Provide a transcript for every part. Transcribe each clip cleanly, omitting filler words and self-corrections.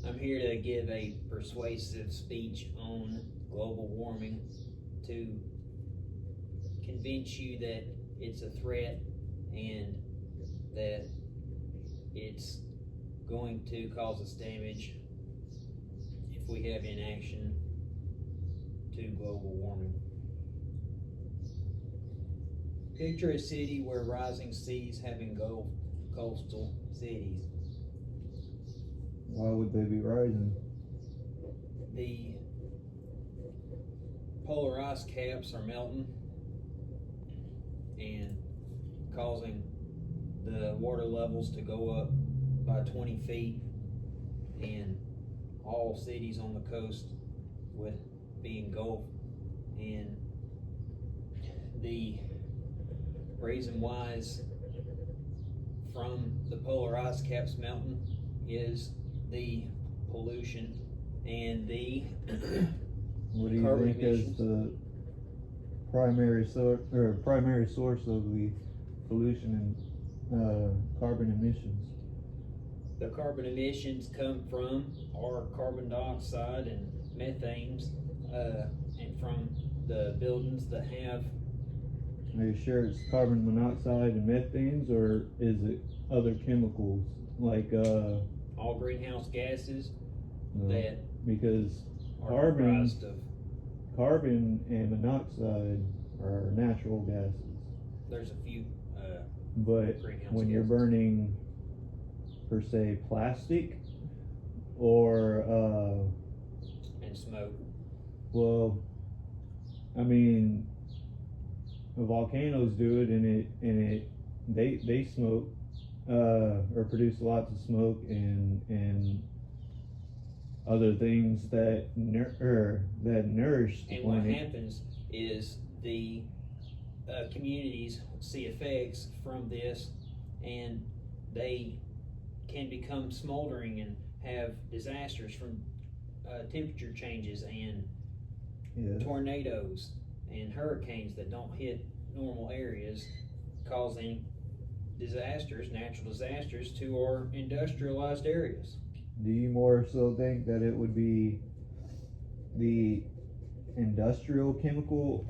I'm here to give a persuasive speech on global warming to convince you that it's a threat and that it's going to cause us damage if we have inaction to global warming. Picture a city where rising seas have engulfed coastal cities. Why would they be rising? The polar ice caps are melting and causing the water levels to go up by 20 feet, and all cities on the coast would be engulfed. And the reason why is from the polar ice caps melting is the pollution and the What do you carbon think emissions. is the primary source of the pollution and carbon emissions? The carbon emissions come from our carbon dioxide and methanes, and from the buildings that have. Are you sure it's carbon monoxide and methanes, or is it other chemicals like all greenhouse gases no, that because are comprised of. carbon and monoxide are natural gases. There's a few But greenhouse when you're gases. burning, per se, plastic or And smoke. well, I mean, volcanoes do it, and they smoke or produce lots of smoke and other things that nourish the And what planet. happens is the communities see effects from this, and they can become smoldering and have disasters from temperature changes and Yeah. tornadoes and hurricanes that don't hit normal areas, causing disasters, natural disasters, to our industrialized areas. Do you more so think that it would be the industrial chemical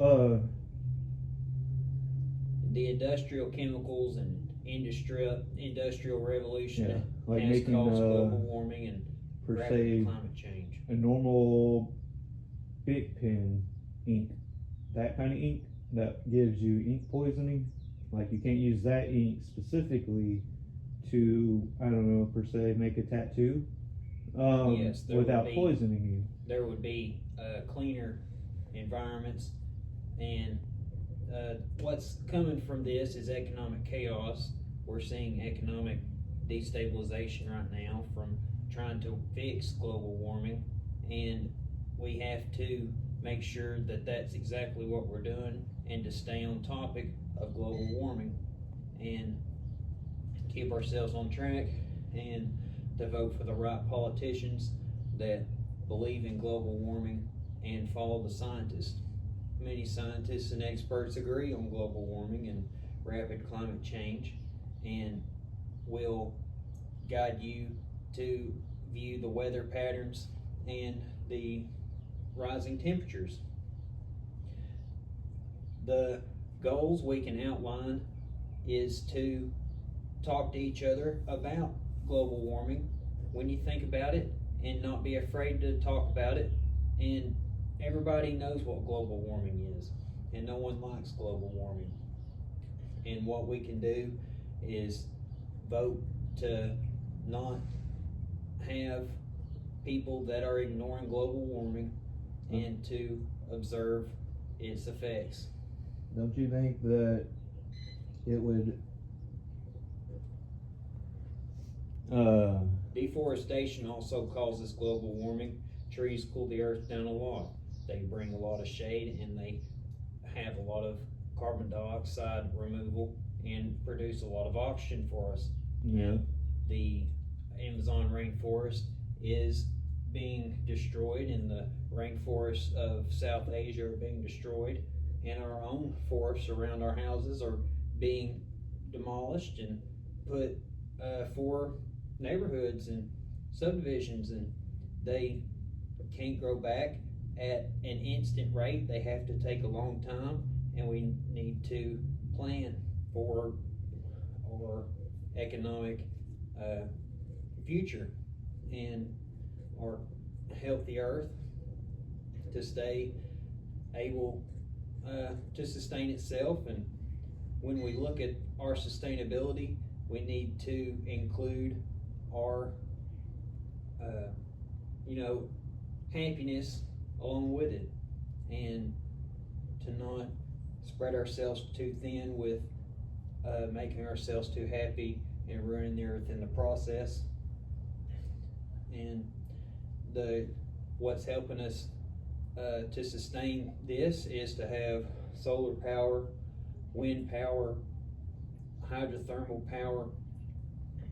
The industrial chemicals and industrial revolution like has making caused global warming and per rapid se climate change. a normal Bic pen ink, that kind of ink that gives you ink poisoning? Like, you can't use that ink specifically to, I don't know, per se make a tattoo Yes, there without would be- poisoning you. There would be cleaner environments, and what's coming from this is economic chaos. We're seeing economic destabilization right now from trying to fix global warming, and we have to make sure that that's exactly what we're doing, and to stay on topic of global warming and keep ourselves on track, and to vote for the right politicians that believe in global warming and follow the scientists. Many scientists and experts agree on global warming and rapid climate change, and will guide you to view the weather patterns and the rising temperatures. The goals we can outline is to talk to each other about global warming when you think about it, and not be afraid to talk about it. And everybody knows what global warming is, and no one likes global warming. And what we can do is vote to not have people that are ignoring global warming, and to observe its effects. Don't you think that it would Deforestation also causes global warming. Trees cool the earth down a lot. They bring a lot of shade, and they have a lot of carbon dioxide removal and produce a lot of oxygen for us. yeah. The Amazon rainforest is being destroyed, and the rainforests of South Asia are being destroyed, and our own forests around our houses are being demolished and put for neighborhoods and subdivisions and they can't grow back at an instant rate. They have to take a long time, and we need to plan for our economic future and our healthy earth to stay able to sustain itself. And when we look at our sustainability, we need to include our happiness along with it, and to not spread ourselves too thin with making ourselves too happy and ruining the earth in the process. And what's helping us to sustain this is to have solar power, wind power, hydrothermal power,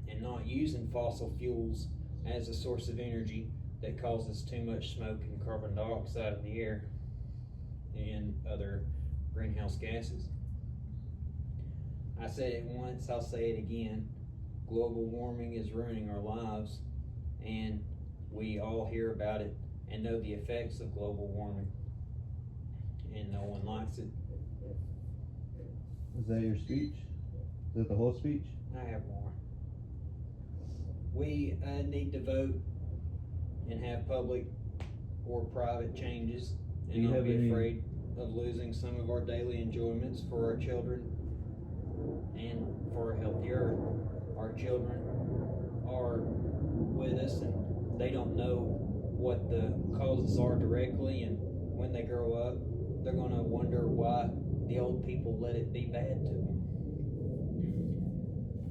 and not using fossil fuels as a source of energy that causes too much smoke and carbon dioxide in the air and other greenhouse gases. I said it once, I'll say it again. Global warming is ruining our lives, and we all hear about it and know the effects of global warming, and no one likes it. Is that your speech? Is that the whole speech? I have more. We need to vote and have public or private changes, and not be afraid of losing some of our daily enjoyments for our children and for a healthy earth. Our children are with us, and they don't know what the causes are directly, and when they grow up, they're going to wonder why the old people let it be bad to them.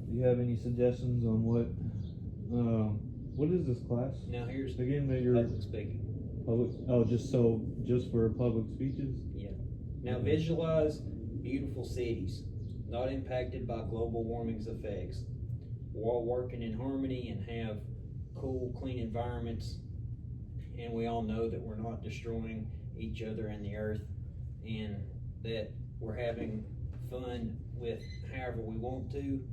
Do you have any suggestions on what is this class? Now here's again that you're public speaking. Just for public speeches? Yeah. Now visualize beautiful cities, not impacted by global warming's effects. We're all working in harmony and have cool, clean environments, and we all know that we're not destroying each other and the earth, and that we're having fun with however we want to,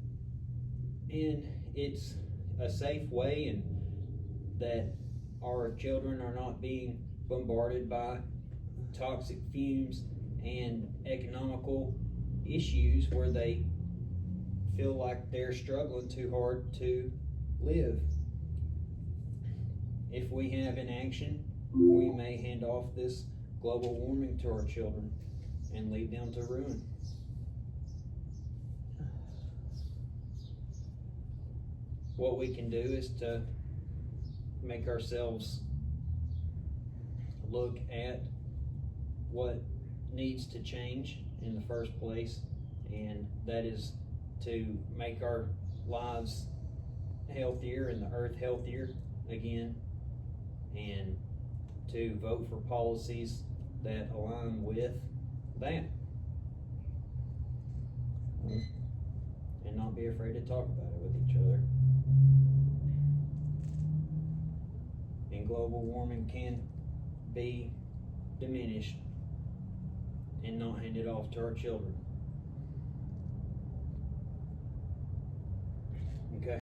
and it's a safe way, and that our children are not being bombarded by toxic fumes and economical issues where they feel like they're struggling too hard to live. If we have inaction, we may hand off this global warming to our children and lead them to ruin. What we can do is to make ourselves look at what needs to change in the first place, and that is to make our lives healthier and the earth healthier again, and to vote for policies that align with that, and not be afraid to talk about it with each other. And global warming can be diminished and not handed off to our children.